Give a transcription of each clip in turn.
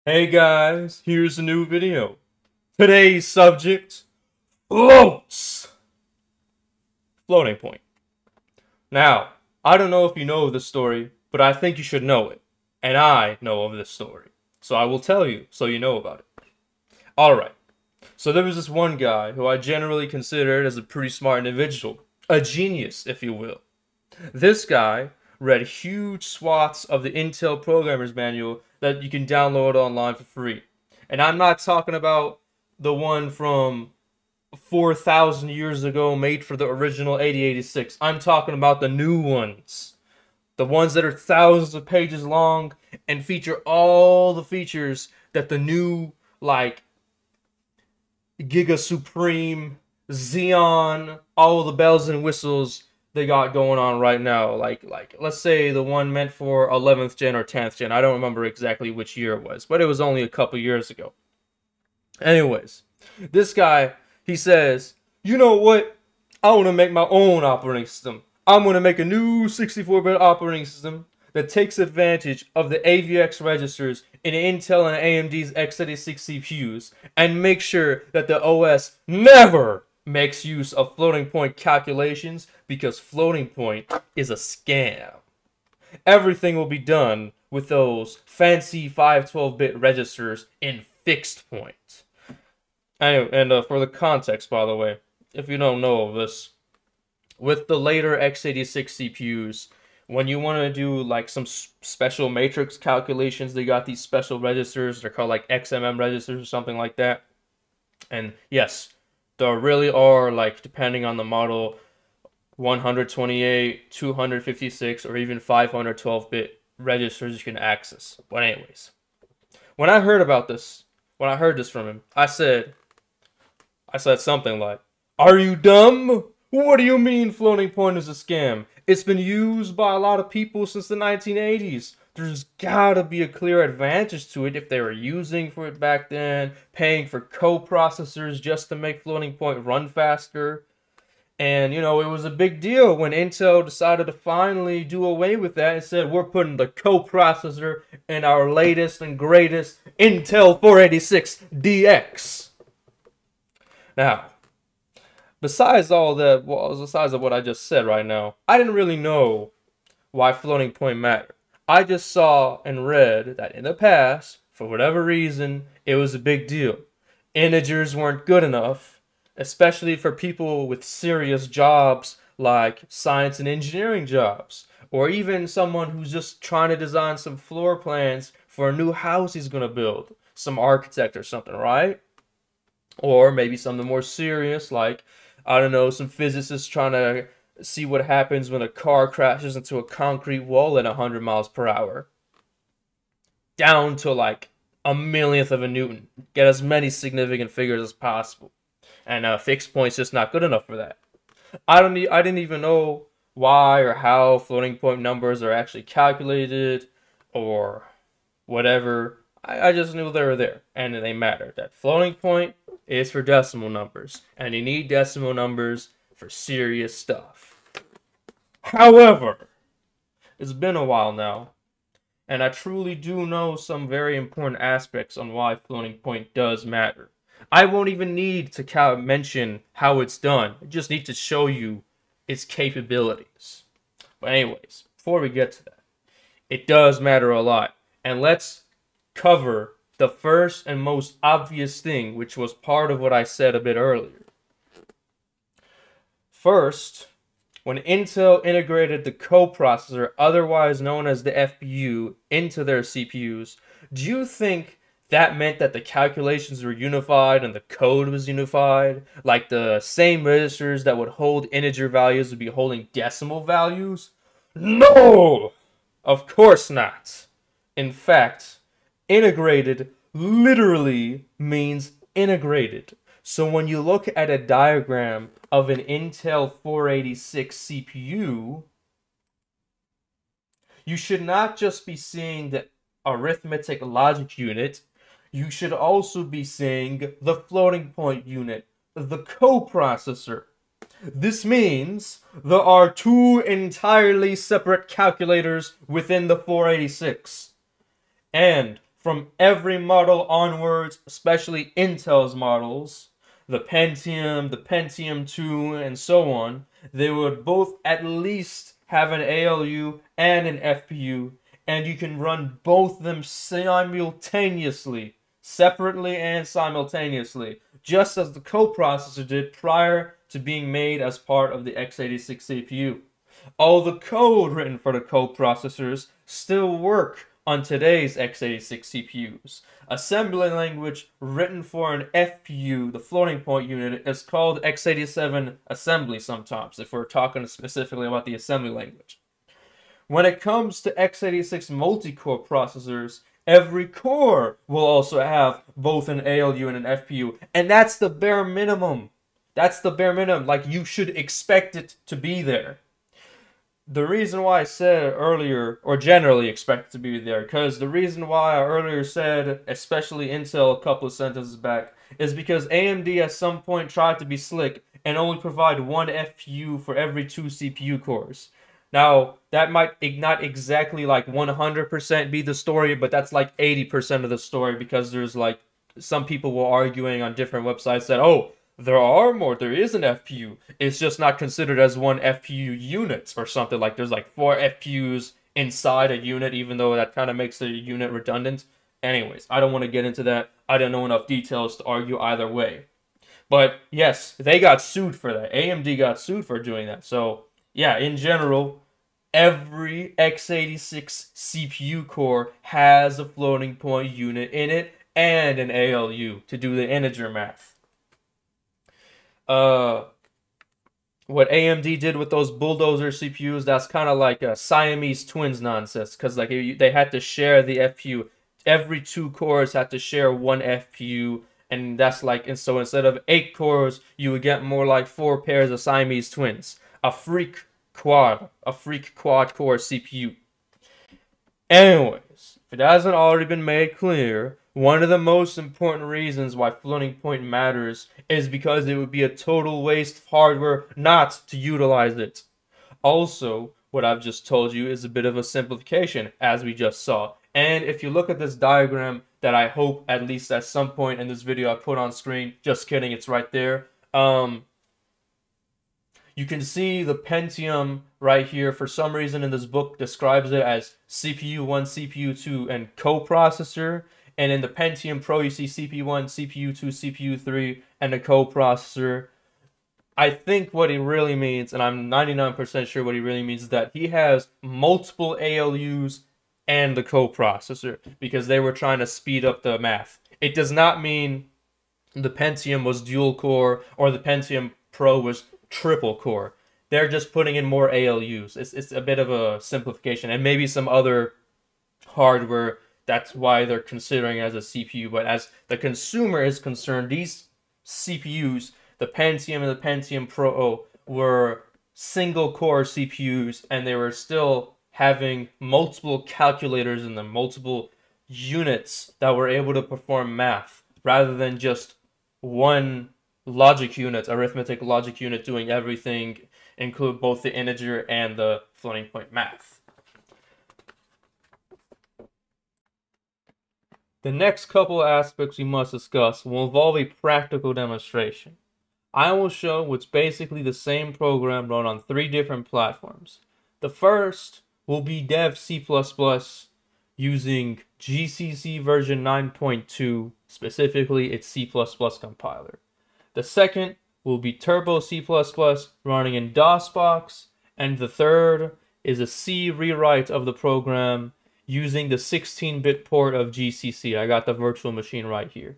Hey guys, here's a new video. Today's subject, floats. Floating point. Now, I don't know if you know this story, but I think you should know it. And I know of this story. So I will tell you so you know about it. Alright, so there was this one guy who I generally considered as a pretty smart individual. A genius, if you will. This guy read huge swaths of the Intel Programmer's Manual that you can download online for free. And I'm not talking about the one from 4,000 years ago made for the original 8086. I'm talking about the new ones. The ones that are thousands of pages long and feature all the features that the new, like, Giga Supreme, Xeon, all the bells and whistles they got going on right now. Like let's say the one meant for 11th gen or 10th gen. I don't remember exactly which year it was, but it was only a couple years ago. Anyways, this guy, he says, you know what? I want to make my own operating system. I'm going to make a new 64-bit operating system that takes advantage of the AVX registers in Intel and AMD's x86 CPUs and make sure that the OS never makes use of floating point calculations because floating point is a scam. Everything will be done with those fancy 512-bit registers in fixed point. And for the context, by the way, if you don't know this, with the later x86 CPUs, when you want to do like some special matrix calculations, they got these special registers. They're called like XMM registers or something like that. And yes, there really are, like, depending on the model, 128, 256, or even 512-bit registers you can access. But anyways, when I heard about this, when I heard this from him, I said something like, "Are you dumb? What do you mean floating point is a scam? It's been used by a lot of people since the 1980s. There's gotta be a clear advantage to it if they were using for it back then, paying for co-processors just to make floating point run faster." And, you know, it was a big deal when Intel decided to finally do away with that and said, we're putting the co-processor in our latest and greatest Intel 486 DX. Now, besides all that, well, besides what I just said right now, I didn't really know why floating point mattered. I just saw and read that in the past, for whatever reason, it was a big deal. Integers weren't good enough, especially for people with serious jobs like science and engineering jobs, or even someone who's just trying to design some floor plans for a new house he's going to build, some architect or something, right? Or maybe something more serious like, I don't know, some physicists trying to see what happens when a car crashes into a concrete wall at 100 miles per hour. Down to like a millionth of a Newton. Get as many significant figures as possible. And fixed point's just not good enough for that. I didn't even know why or how floating point numbers are actually calculated or whatever. I just knew they were there and they mattered. That floating point is for decimal numbers. And you need decimal numbers for serious stuff. However, it's been a while now, and I truly do know some very important aspects on why floating point does matter. I won't even need to mention how it's done. I just need to show you its capabilities. But anyways, before we get to that, it does matter a lot. And let's cover the first and most obvious thing, which was part of what I said a bit earlier. First, when Intel integrated the coprocessor, otherwise known as the FPU, into their CPUs, do you think that meant that the calculations were unified and the code was unified? Like the same registers that would hold integer values would be holding decimal values? No! Of course not. In fact, integrated literally means integrated. So when you look at a diagram of an Intel 486 CPU, you should not just be seeing the arithmetic logic unit, you should also be seeing the floating point unit, the coprocessor. This means there are two entirely separate calculators within the 486. And from every model onwards, especially Intel's models, the Pentium 2, and so on, they would both at least have an ALU and an FPU, and you can run both of them simultaneously, separately and simultaneously, just as the coprocessor did prior to being made as part of the x86 CPU. All the code written for the coprocessors still work on today's x86 CPUs. Assembly language written for an FPU, the floating point unit, is called x87 assembly sometimes, if we're talking specifically about the assembly language. When it comes to x86 multi-core processors, every core will also have both an ALU and an FPU, and that's the bare minimum. That's the bare minimum. Like, you should expect it to be there. The reason why I said earlier, or generally expect it to be there, because the reason why I earlier said, especially Intel a couple of sentences back, is because AMD at some point tried to be slick and only provide one FPU for every 2 CPU cores. Now, that might not exactly like 100% be the story, but that's like 80% of the story, because there's like, some people were arguing on different websites that, oh, there is an FPU. It's just not considered as one FPU unit or something. Like, there's like 4 FPUs inside a unit, even though that kind of makes the unit redundant. Anyways, I don't want to get into that. I don't know enough details to argue either way. But yes, they got sued for that. AMD got sued for doing that. So yeah, in general, every x86 CPU core has a floating point unit in it and an ALU to do the integer math. What AMD did with those bulldozer CPUs, that's kind of like a Siamese twins nonsense, because like they had to share the FPU. Every 2 cores had to share one FPU, and that's like, and so instead of 8 cores, you would get more like 4 pairs of Siamese twins. A freak quad core CPU. Anyways, if it hasn't already been made clear, one of the most important reasons why floating point matters is because it would be a total waste of hardware not to utilize it. Also, what I've just told you is a bit of a simplification, as we just saw. And if you look at this diagram that I hope at least at some point in this video I put on screen, just kidding, it's right there. You can see the Pentium right here. For some reason in this book describes it as CPU 1, CPU 2, and coprocessor. And in the Pentium Pro, you see CPU 1, CPU 2, CPU 3, and a coprocessor. I think what he really means, and I'm 99% sure what he really means, is that he has multiple ALUs and the coprocessor, because they were trying to speed up the math. It does not mean the Pentium was dual core or the Pentium Pro was triple core. They're just putting in more ALUs. It's a bit of a simplification, and maybe some other hardware. That's why they're considering it as a CPU. But as the consumer is concerned, these CPUs, the Pentium and the Pentium Pro, were single core CPUs, and they were still having multiple calculators in them, multiple units that were able to perform math, rather than just one logic unit, arithmetic logic unit, doing everything, include both the integer and the floating point math. The next couple of aspects we must discuss will involve a practical demonstration. I will show what's basically the same program run on 3 different platforms. The first will be Dev C++ using GCC version 9.2, specifically its C++ compiler. The second will be Turbo C++ running in DOSBox, and the third is a C rewrite of the program using the 16-bit port of GCC. I got the virtual machine right here.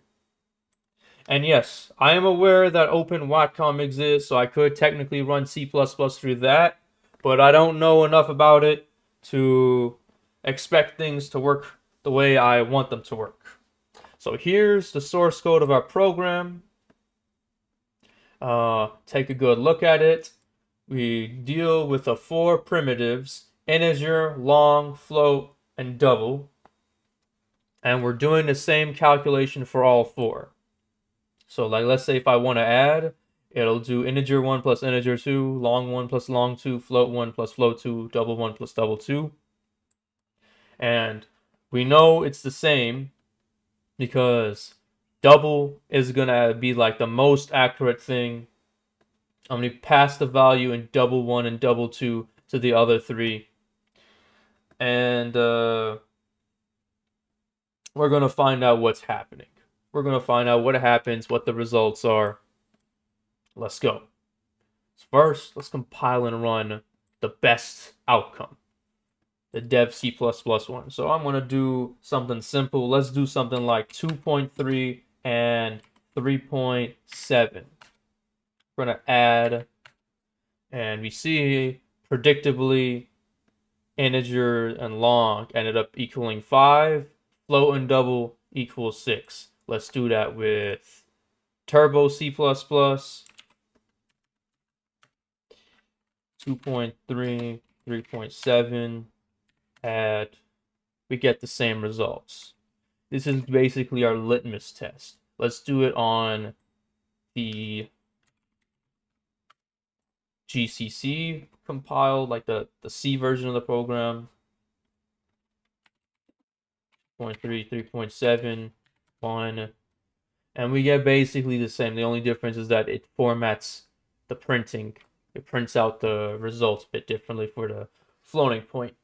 And yes, I am aware that Open Watcom exists, so I could technically run C++ through that, but I don't know enough about it to expect things to work the way I want them to work. So here's the source code of our program. Take a good look at it. We deal with the 4 primitives: integer, long, float, and double. And we're doing the same calculation for all 4. So like, let's say if I want to add, it'll do integer 1 plus integer 2, long 1 plus long 2, float 1 plus float 2, double 1 plus double 2. And we know it's the same because double is gonna be like the most accurate thing. I'm gonna pass the value in double 1 and double 2 to the other three, and we're gonna find out what's happening. We're gonna find out what happens, what the results are. Let's go. First, let's compile and run the best outcome, the dev C++ one. So I'm going to do something simple. Let's do something like 2.3 and 3.7. We're going to add, and we see predictably integer and long ended up equaling 5, float and double equals 6. Let's do that with Turbo C++. 2.3, 3.7, we get the same results. This is basically our litmus test. Let's do it on the GCC compiled, like the C version of the program. 0.3, 3.7, 1, and we get basically the same. The only difference is that it formats the printing. It prints out the results a bit differently for the floating point.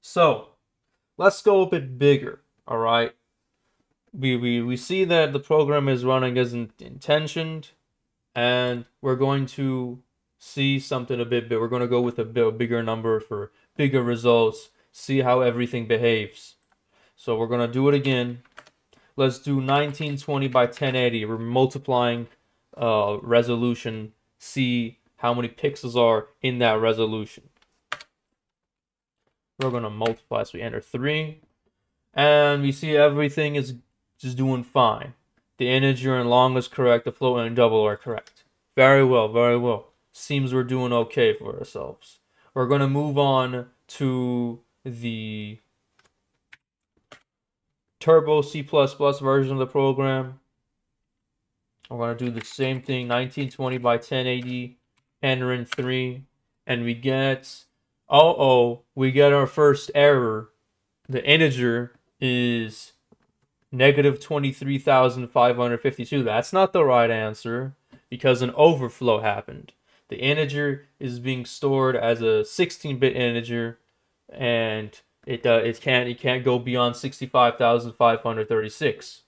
So let's go a bit bigger. All right. We see that the program is running as intentioned, and we're going to see something a bit big. We're going to go with a bigger number for bigger results, see how everything behaves. So we're going to do it again. Let's do 1920 by 1080. We're multiplying resolution, see how many pixels are in that resolution. We're going to multiply, so we enter 3. And we see everything is just doing fine. The integer and long is correct, the float and double are correct. Very well, very well. Seems we're doing okay for ourselves. We're going to move on to the Turbo C++ version of the program. We're going to do the same thing, 1920 by 1080, enter in 3, and we get, we get our first error. The integer is negative 23,552. That's not the right answer because an overflow happened. The integer is being stored as a 16-bit integer, and it can't go beyond 65,536.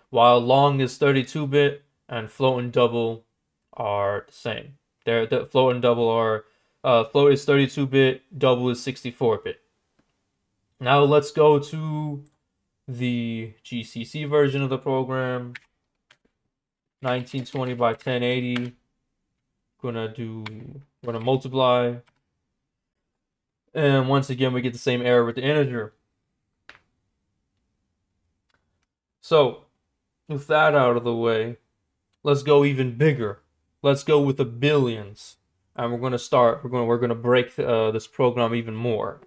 While long is 32-bit and float and double are the same. The float and double are float is 32-bit, double is 64-bit. Now let's go to the GCC version of the program. 1920 by 1080. Gonna multiply. And once again, we get the same error with the integer. So, with that out of the way, let's go even bigger. Let's go with the billions. And we're gonna break this program even more.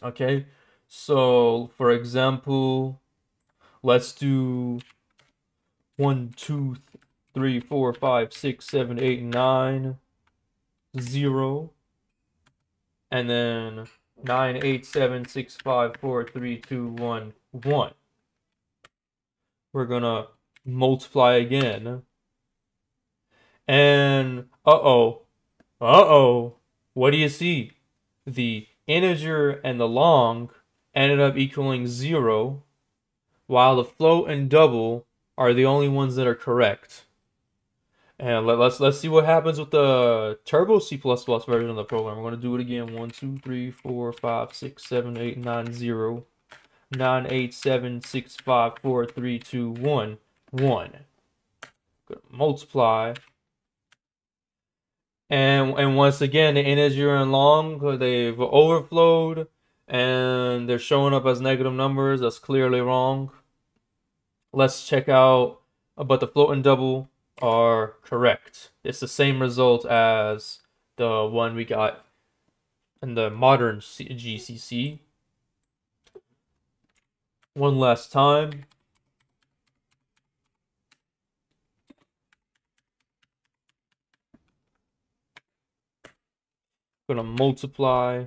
Okay, so for example, let's do 1, 2, 3, 4, 5, 6, 7, 8, 9, 0, and then 9, 8, 7, 6, 5, 4, 3, 2, 1, 1. We're gonna multiply again. And what do you see? The integer and the long ended up equaling 0, while the float and double are the only ones that are correct. And let's see what happens with the Turbo C++ version of the program. We're going to do it again. 1, 2, 3, 4, 5, 6, 7, 8, 9, 0. 9, 8, 7, 6, 5, 4, 3, 2, 1, 1. Gonna multiply. And once again, the integer and long, they've overflowed, and they're showing up as negative numbers. That's clearly wrong. Let's check out, but the float and double are correct. It's the same result as the one we got in the modern GCC. One last time. Gonna multiply.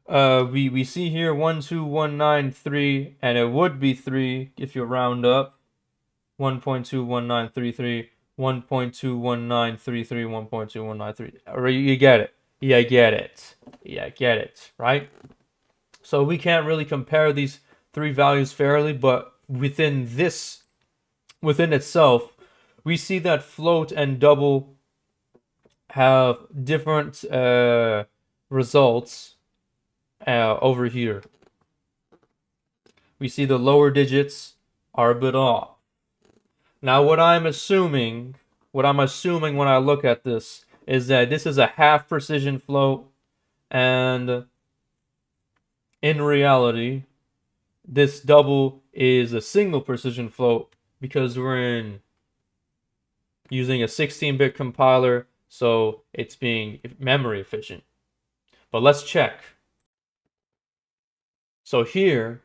We see here 12193, and it would be 3 if you round up. 1.21933, 1.21933, 1.2193. You get it. Yeah, get it. Yeah, get it, right? So we can't really compare these three values fairly, but within itself, we see that float and double have different results over here. We see the lower digits are a bit off. Now, what I'm assuming when I look at this is that this is a half precision float, and in reality, this double is a single precision float because we're using a 16-bit compiler, so it's being memory efficient. But let's check. So here,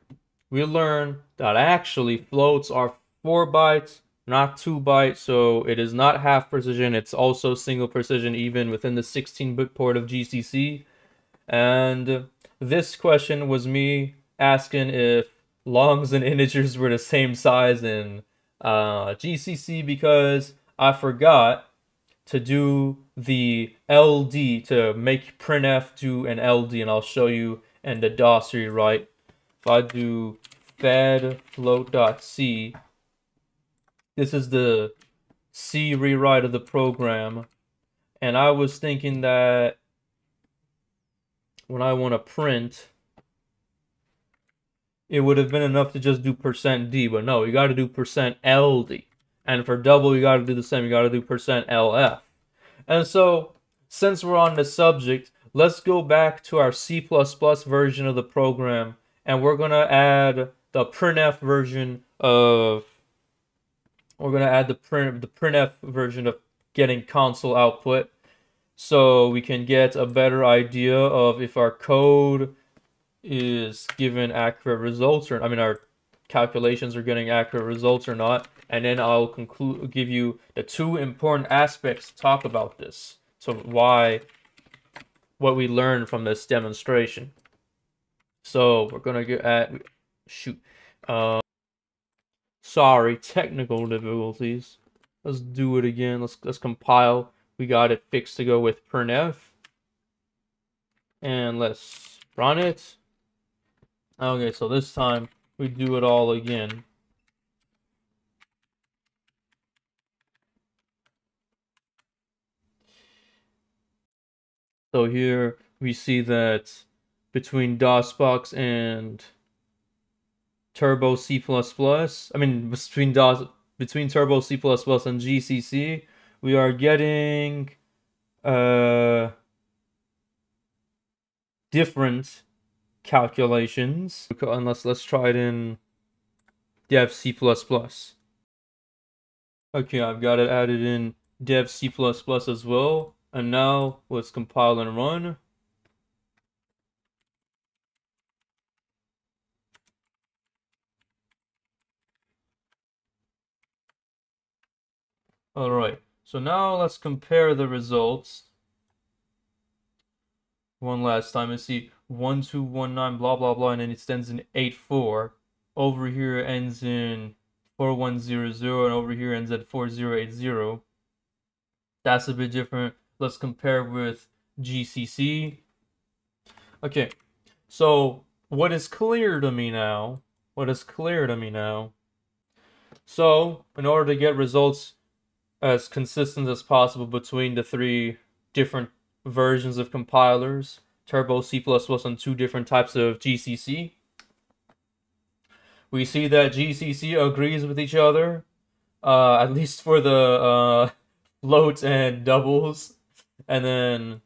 we learn that actually floats are 4 bytes, not 2 bytes, so it is not half precision, it's also single precision even within the 16-bit port of GCC. And this question was me asking if longs and integers were the same size in GCC, because I forgot to do the LD, to make printf do an LD, and I'll show you in the DOS rewrite. If I do fed float.c, this is the C rewrite of the program, and I was thinking that when I want to print, it would have been enough to just do %d, but no, you got to do %ld. And for double, you got to do the same. You got to do %lf. And so, since we're on the subject, let's go back to our C++ version of the program, and we're going to add the printf version of printf version of getting console output, so we can get a better idea of if our code is given accurate results, or our calculations are getting accurate results or not. And then I'll give you the two important aspects to talk about this. So what we learned from this demonstration. So we're gonna get at sorry, technical difficulties. Let's do it again. Let's compile. We got it fixed to go with printf, and let's run it. Okay, so this time we do it all again. So here we see that between DOSBox and Turbo C++, between Turbo C++ and GCC, we are getting different calculations. Let's try it in Dev C++. Okay, I've got it added in Dev C++ as well. And now let's compile and run. Alright, so now let's compare the results. One last time. Let's see, 1219 blah blah blah, and then it ends in 84. Over here ends in 4100, and over here ends at 4080. That's a bit different. Let's compare with GCC. Okay, so what is clear to me now? So, in order to get results as consistent as possible between the three different versions of compilers, Turbo C++ and two different types of GCC, we see that GCC agrees with each other, at least for the floats and doubles, and then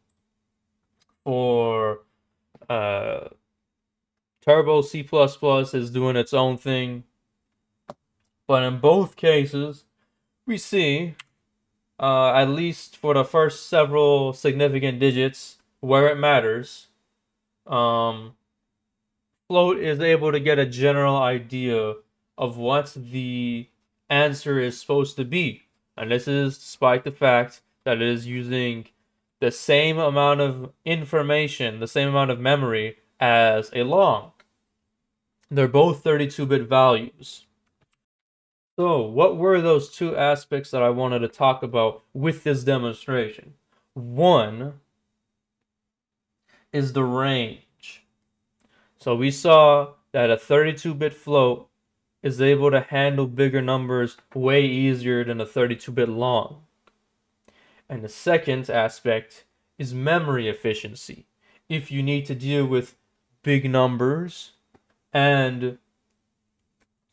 for Turbo C++ is doing its own thing. But in both cases, we see, at least for the first several significant digits where it matters, float is able to get a general idea of what the answer is supposed to be. And this is despite the fact that it is using the same amount of information, the same amount of memory as a long. They're both 32-bit values. So, what were those two aspects that I wanted to talk about with this demonstration? One is the range. So we saw that a 32-bit float is able to handle bigger numbers way easier than a 32-bit long. And the second aspect is memory efficiency. If you need to deal with big numbers and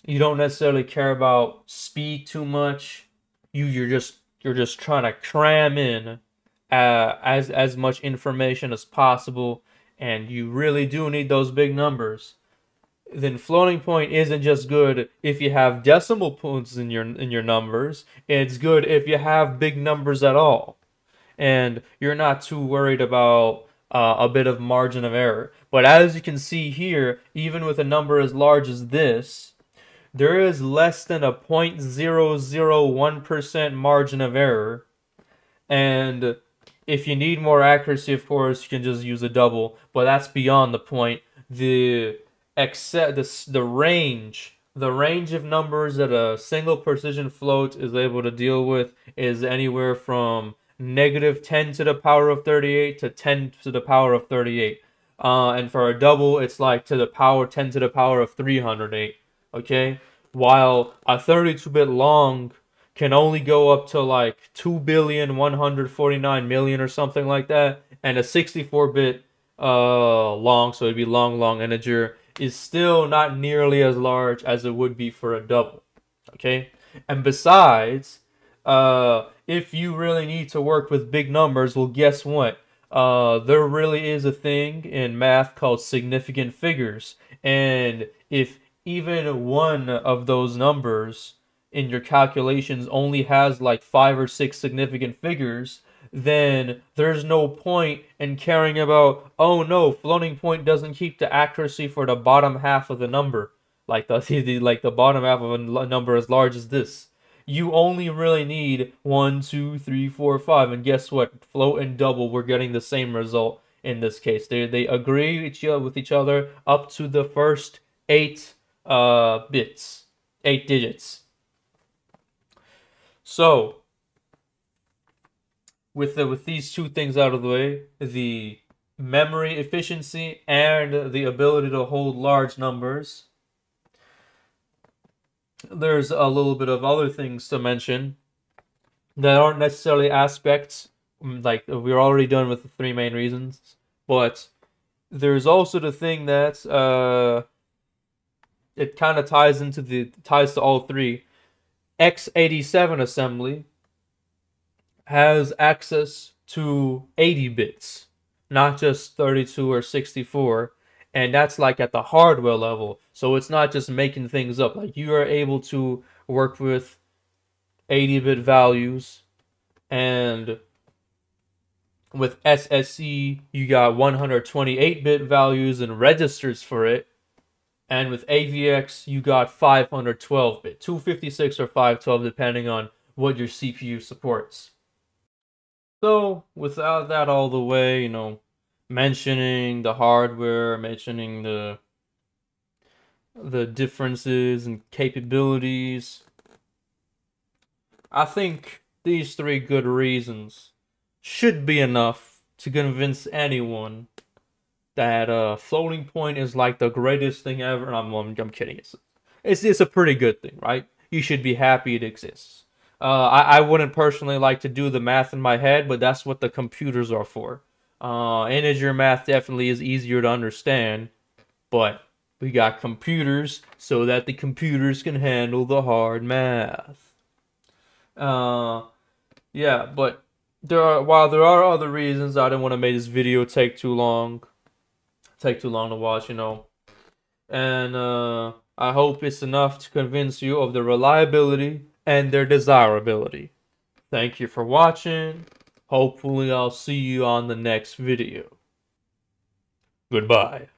you don't necessarily care about speed too much, you're just trying to cram in as much information as possible, and you really do need those big numbers, then floating point isn't just good if you have decimal points in your numbers. It's good if you have big numbers at all, and you're not too worried about a bit of margin of error. But as you can see here, even with a number as large as this, there is less than a 0.001% margin of error. And if you need more accuracy, of course, you can just use a double, but that's beyond the point. The range of numbers that a single precision float is able to deal with is anywhere from negative 10 to the power of 38 to 10 to the power of 38. And for a double, it's like to the power 10 to the power of 308. Okay? While a 32-bit long can only go up to like 2,149,000,000 or something like that, and a 64-bit long, so it'd be long integer, is still not nearly as large as it would be for a double. Okay? And besides, if you really need to work with big numbers, well, guess what? There really is a thing in math called significant figures, and if even one of those numbers in your calculations only has like 5 or 6 significant figures, then there's no point in caring about, oh no, floating point doesn't keep the accuracy for the bottom half of the number, like the bottom half of a number as large as this. You only really need 1, 2, 3, 4, 5, and guess what? Float and double, we're getting the same result in this case. They agree with each other up to the first 8 bits, 8 digits. So, with these two things out of the way, the memory efficiency and the ability to hold large numbers, there's a little bit of other things to mention that aren't necessarily aspects, like we're already done with the 3 main reasons, but there's also the thing that it kind of ties to all 3. x87 assembly has access to 80 bits, not just 32 or 64, and that's like at the hardware level. So it's not just making things up. Like, you are able to work with 80-bit values, and with SSE you got 128-bit values and registers for it. And with AVX, you got 512-bit, 256 or 512, depending on what your CPU supports. So, without that all the way, mentioning the hardware, mentioning the differences and capabilities, I think these 3 good reasons should be enough to convince anyone that floating point is like the greatest thing ever. I'm kidding. It's a pretty good thing, right? You should be happy it exists. I wouldn't personally like to do the math in my head, but that's what the computers are for. Integer math definitely is easier to understand, but we got computers so that the computers can handle the hard math. Yeah, but while there are other reasons, I didn't want to make this video take too long to watch, and I hope it's enough to convince you of the reliability and their desirability. Thank you for watching. Hopefully I'll see you on the next video. Goodbye.